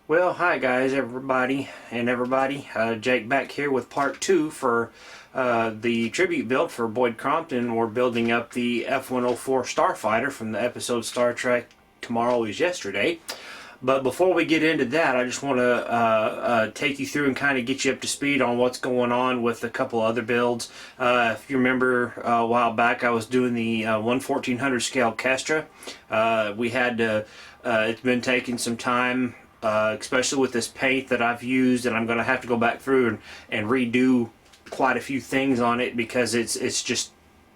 Well, hi guys, everybody. Jake back here with part two for the tribute build for Boyd Crompton. We're building up the F-104 Starfighter from the episode Star Trek Tomorrow is Yesterday. But before we get into that, I just want to take you through and kind of get you up to speed on what's going on with a couple other builds. If you remember a while back, I was doing the 1/1400 scale Kestra. We had to, it's been taking some time, especially with this paint that I've used, and I'm going to have to go back through and redo quite a few things on it because it's just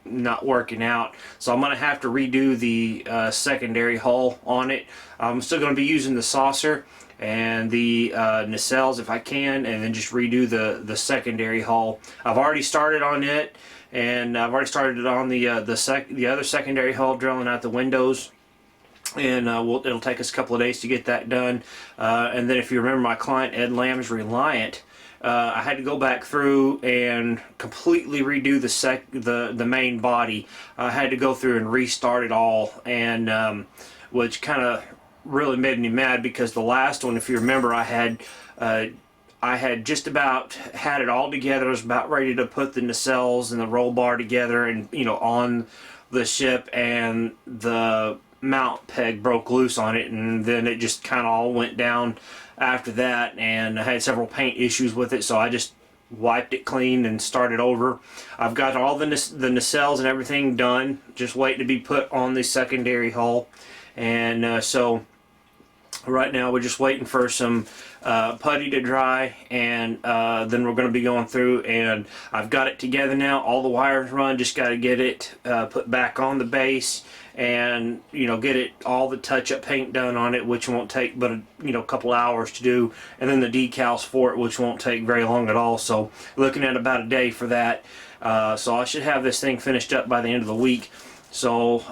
not working out. So I'm going to have to redo the secondary hull on it. I'm still going to be using the saucer and the nacelles if I can, and then just redo the secondary hull. I've already started on it, and I've already started on the other secondary hull, drilling out the windows. And it'll take us a couple of days to get that done. And then if you remember my client Ed Lamb's Reliant, I had to go back through and completely redo the main body. I had to go through and restart it all, and which kind of really made me mad because the last one, if you remember, I had just about had it all together. I was about ready to put the nacelles and the roll bar together, and on the ship, and the mount peg broke loose on it, and then it just kind of all went down after that, and I had several paint issues with it, so I just wiped it clean and started over. I've got all the nacelles and everything done, just waiting to be put on the secondary hull. And so right now we're just waiting for some putty to dry, and then we're going to be going through, and I've got it together now. All the wires run, just got to get it put back on the base, and get it all the touch-up paint done on it, which won't take but a couple hours to do, and then the decals for it, which won't take very long at all. So looking at about a day for that. So I should have this thing finished up by the end of the week. So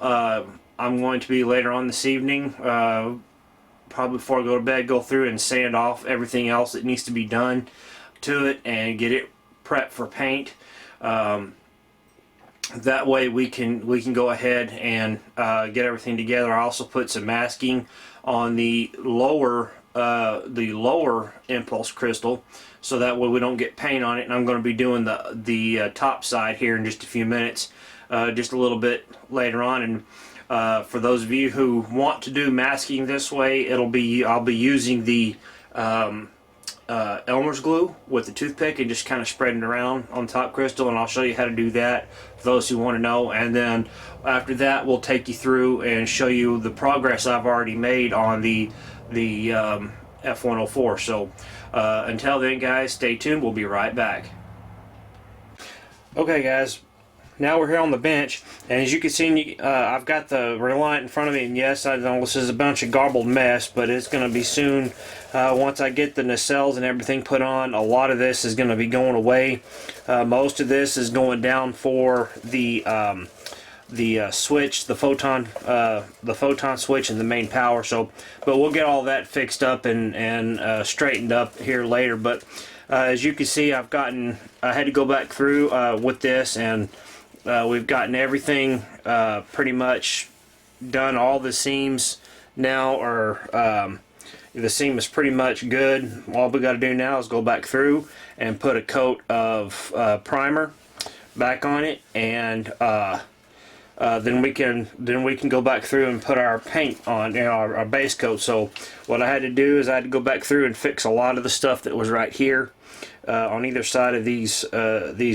I'm going to be later on this evening, probably before I go to bed, go through and sand off everything else that needs to be done to it and get it prepped for paint. That way we can go ahead and get everything together. I also put some masking on the lower impulse crystal, so that way we don't get paint on it. And I'm going to be doing the top side here in just a few minutes, just a little bit later on. And for those of you who want to do masking this way, I'll be using the Elmer's glue with the toothpick and just kind of spreading it around on top crystal, and I'll show you how to do that for those who want to know. And then after that, we'll take you through and show you the progress I've already made on the F-104. So until then, guys, stay tuned. We'll be right back. Okay, guys. Now we're here on the bench, and as you can see, I've got the Reliant in front of me, and yes, I know this is a bunch of garbled mess, but it's going to be soon. Once I get the nacelles and everything put on, a lot of this is going to be going away. Most of this is going down for the switch, the photon switch, and the main power. So, but we'll get all that fixed up and straightened up here later. But as you can see, I had to go back through with this, and we've gotten everything pretty much done. All the seams now are, the seam is pretty much good. All we got to do now is go back through and put a coat of primer back on it, and then we can go back through and put our paint on, our base coat. So what I had to do is I had to go back through and fix a lot of the stuff that was right here on either side of these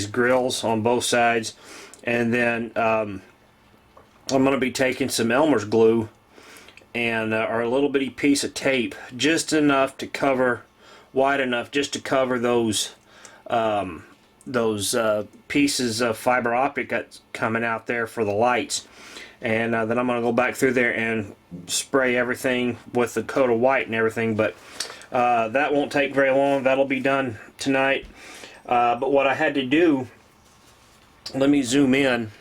grills on both sides. And then I'm going to be taking some Elmer's glue and or a little bitty piece of tape, just enough to cover, wide enough just to cover those pieces of fiber optic that's coming out there for the lights. And then I'm going to go back through there and spray everything with the coat of white and everything. But that won't take very long. That'll be done tonight. But what I had to do, let me zoom in,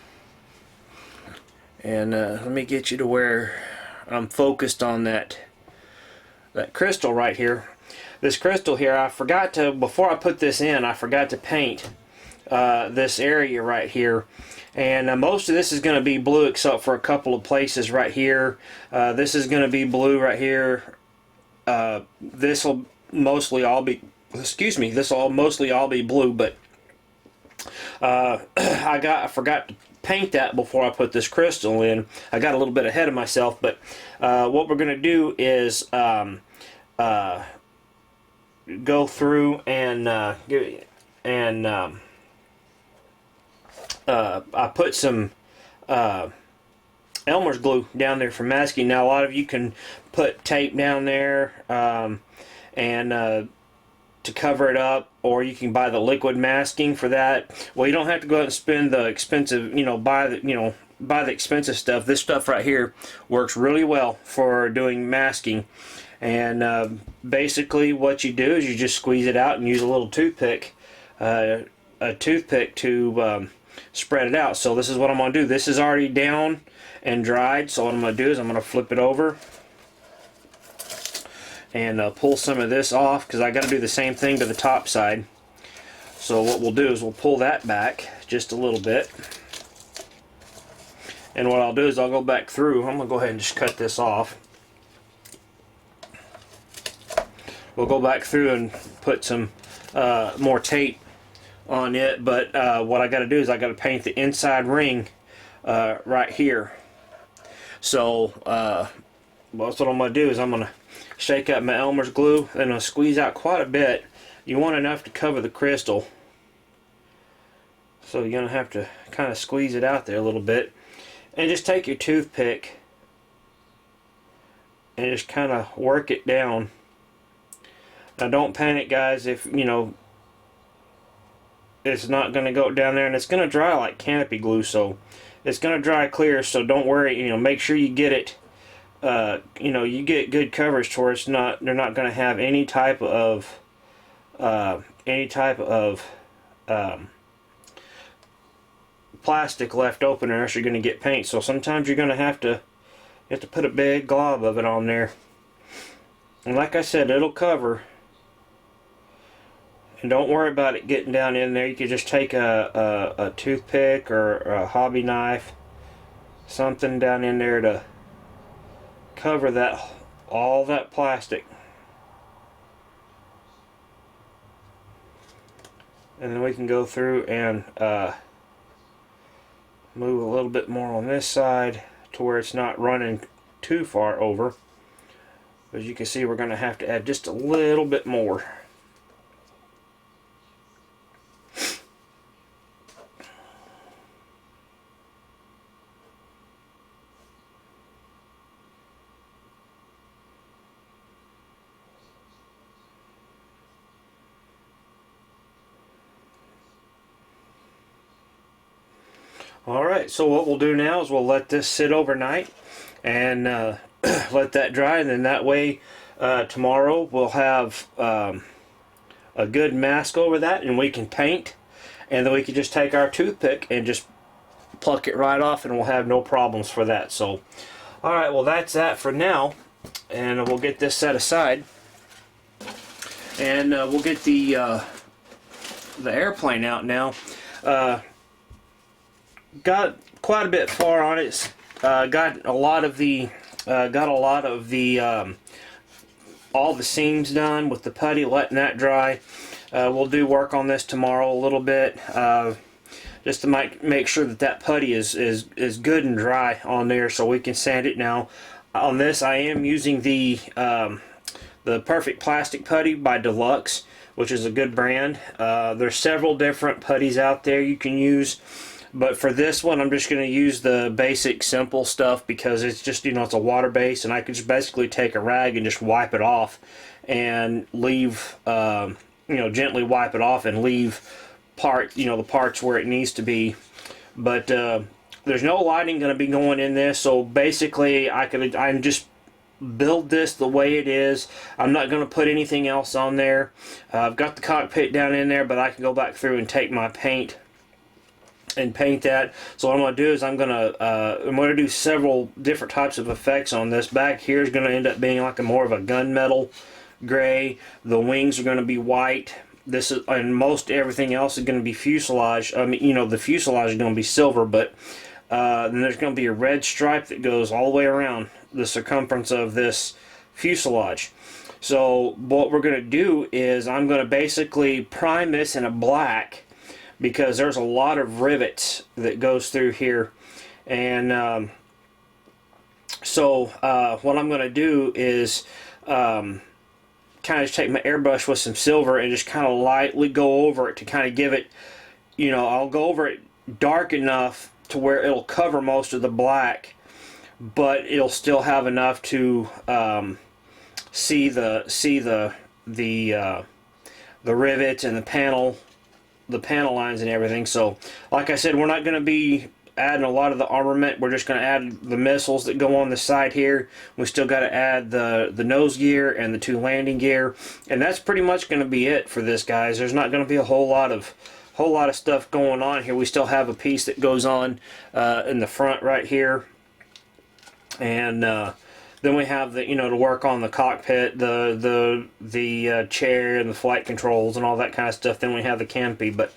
and let me get you to where I'm focused on that crystal right here. This crystal here, I forgot to, before I put this in, I forgot to paint this area right here. And most of this is going to be blue except for a couple of places right here. This is going to be blue right here. this will mostly all be, excuse me, this will mostly all be blue, but I forgot to paint that before I put this crystal in. I got a little bit ahead of myself, but what we're going to do is go through and I put some Elmer's glue down there for masking. Now a lot of you can put tape down there to cover it up, or you can buy the liquid masking for that. Well, you don't have to go out and spend the expensive, buy the expensive stuff. This stuff right here works really well for doing masking. And basically what you do is you just squeeze it out and use a little toothpick, to spread it out. So this is what I'm going to do. This is already down and dried, so what I'm going to do is I'm going to flip it over and pull some of this off, because I got to do the same thing to the top side. So what we'll do is we'll pull that back just a little bit, and what I'll do is I'll go back through. I'm going to go ahead and just cut this off. We'll go back through and put some more tape on it, but what I got to do is I got to paint the inside ring right here. So that's what I'm going to do is I'm going to shake up my Elmer's glue and I'll squeeze out quite a bit. You want enough to cover the crystal, so you're going to have to kind of squeeze it out there a little bit, and just take your toothpick and just kind of work it down. Now don't panic, guys, if it's not going to go down there, and it's going to dry like canopy glue, so it's going to dry clear, so don't worry. Make sure you get it you get good coverage to where they're not going to have any type of plastic left open, or else you're going to get paint. So sometimes you're going to have to put a big glob of it on there, and like I said, it'll cover. And don't worry about it getting down in there. You could just take a toothpick or a hobby knife, something down in there to cover all that plastic. And then we can go through and move a little bit more on this side to where it's not running too far over. As you can see, we're going to have to add just a little bit more. Alright, so what we'll do now is we'll let this sit overnight and let that dry, and then that way tomorrow we'll have a good mask over that, and we can paint, and then we can just take our toothpick and just pluck it right off, and we'll have no problems for that. So alright, well that's that for now, and we'll get this set aside, and we'll get the airplane out now. Got quite a bit far on it. Got a lot of the all the seams done with the putty, letting that dry. We'll do work on this tomorrow a little bit, just to make sure that putty is good and dry on there, so we can sand it. Now on this, I am using the Perfect Plastic Putty by Deluxe, which is a good brand. There's several different putties out there you can use. But for this one, I'm just going to use the basic simple stuff, because it's just, it's a water base, and I can just basically take a rag and just wipe it off and leave, gently wipe it off and leave the parts where it needs to be. But there's no lighting going to be going in this, so basically I can just build this the way it is. I'm not going to put anything else on there. I've got the cockpit down in there, but I can go back through and take my paint and paint that. So what I'm going to do is I'm going to do several different types of effects on this. Back here is going to end up being like more of a gunmetal gray. The wings are going to be white. This is, and most everything else is going to be fuselage. I mean, the fuselage is going to be silver, but then there's going to be a red stripe that goes all the way around the circumference of this fuselage. So what we're going to do is I'm going to basically prime this in a black, because there's a lot of rivets that goes through here. And so what I'm going to do is kind of just take my airbrush with some silver and just kind of lightly go over it to kind of give it, you know, I'll go over it dark enough to where it'll cover most of the black, but it'll still have enough to see the rivets and the panel lines and everything. So like I said, we're not going to be adding a lot of the armament. We're just going to add the missiles that go on the side here. We still got to add the nose gear and the 2 landing gear, and that's pretty much going to be it for this, guys. There's not going to be a whole lot of stuff going on here. We still have a piece that goes on in the front right here, and then we have the, you know, to work on the cockpit, the chair and the flight controls and all that kind of stuff. Then we have the canopy, but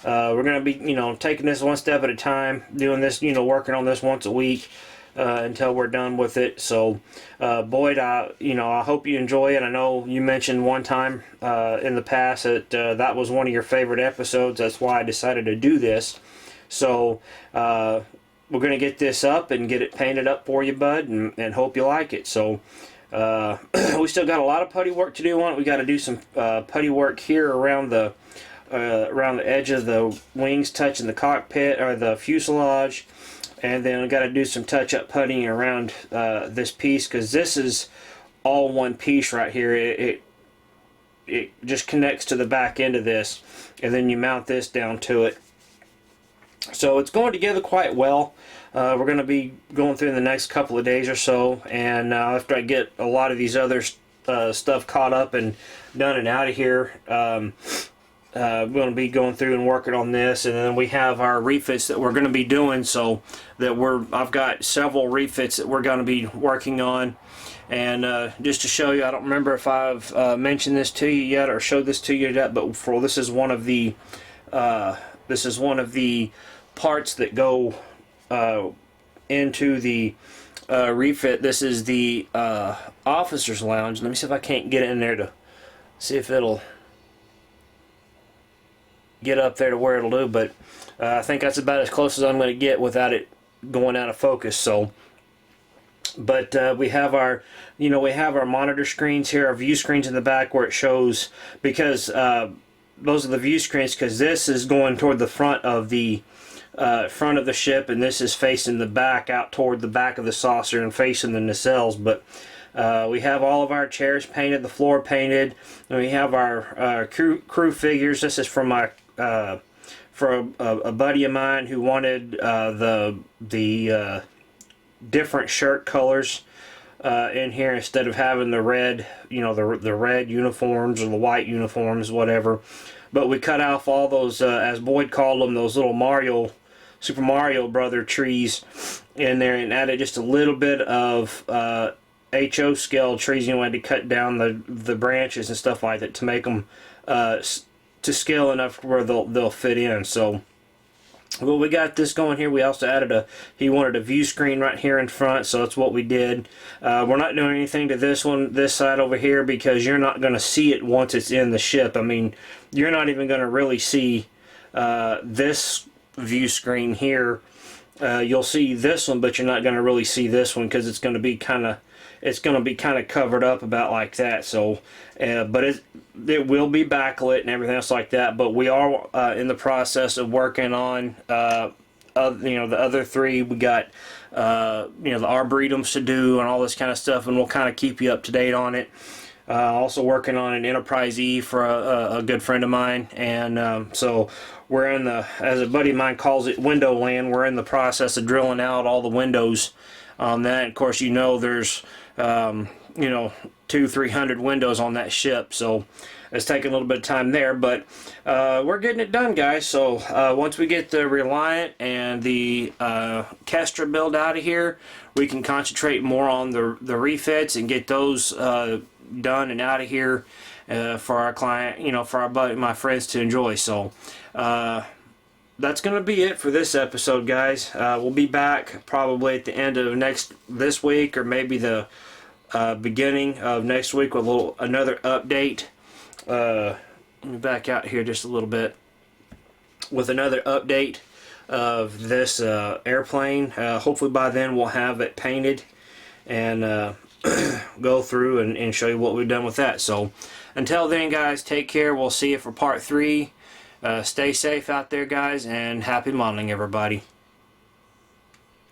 we're going to be, you know, taking this one step at a time, doing this, you know, working on this once a week until we're done with it. So Boyd, you know, I hope you enjoy it. I know you mentioned one time in the past that that was one of your favorite episodes. That's why I decided to do this. So we're going to get this up and get it painted up for you, bud, and hope you like it. So we still got a lot of putty work to do on it. We got to do some putty work here around the edge of the wings, touching the cockpit or the fuselage, and then we got to do some touch-up puttying around this piece, because this is all one piece right here. It just connects to the back end of this, and then you mount this down to it. So it's going together quite well. We're going to be going through in the next couple of days or so, and after I get a lot of these other stuff caught up and done and out of here, we're going to be going through and working on this. And then we have our refits that we're going to be doing, so that I've got several refits that we're going to be working on. And just to show you, I don't remember if I've mentioned this to you yet or showed this to you yet, but this is one of the parts that go into the refit. This is the officer's lounge. Let me see if I can't get in there to see if it'll get up there to where it'll do, but I think that's about as close as I'm going to get without it going out of focus. So, but we have our monitor screens here, our view screens in the back where it shows, because those are the view screens, because this is going toward the front of the ship, and this is facing the back, out toward the back of the saucer and facing the nacelles. But we have all of our chairs painted, the floor painted, and we have our crew figures. This is from my for a buddy of mine who wanted the different shirt colors in here, instead of having the red, you know, the red uniforms or the white uniforms, whatever. But we cut off all those, as Boyd called them, those little Super Mario Brother trees in there, and added just a little bit of HO scale trees. You know, I had to cut down the branches and stuff like that to make them to scale enough where they'll fit in. So, well, we got this going here. We also added he wanted a view screen right here in front, so that's what we did. We're not doing anything to this side over here, because you're not going to see it once it's in the ship. I mean, you're not even going to really see this view screen here. You'll see this one, but you're not going to really see this one, because it's going to be kind of covered up about like that. So, but it will be backlit and everything else like that. But we are in the process of working on the other three. We got the arboretums to do and all this kind of stuff, and we'll kind of keep you up to date on it. Also working on an Enterprise E for a good friend of mine, and so we're in as a buddy of mine calls it, window land. We're in the process of drilling out all the windows on that. Of course, there's 200-300 windows on that ship, so it's taking a little bit of time there, but we're getting it done, guys. So once we get the Reliant and the Kestra build out of here, we can concentrate more on the refits and get those done and out of here for our client, for my friends to enjoy. So that's going to be it for this episode, guys. We'll be back probably at the end of this week, or maybe the beginning of next week with another update. Let me back out here just a little bit with another update of this airplane. Hopefully by then we'll have it painted and go through and show you what we've done with that. So until then, guys, take care. We'll see you for part 3. Stay safe out there, guys, and happy modeling, everybody.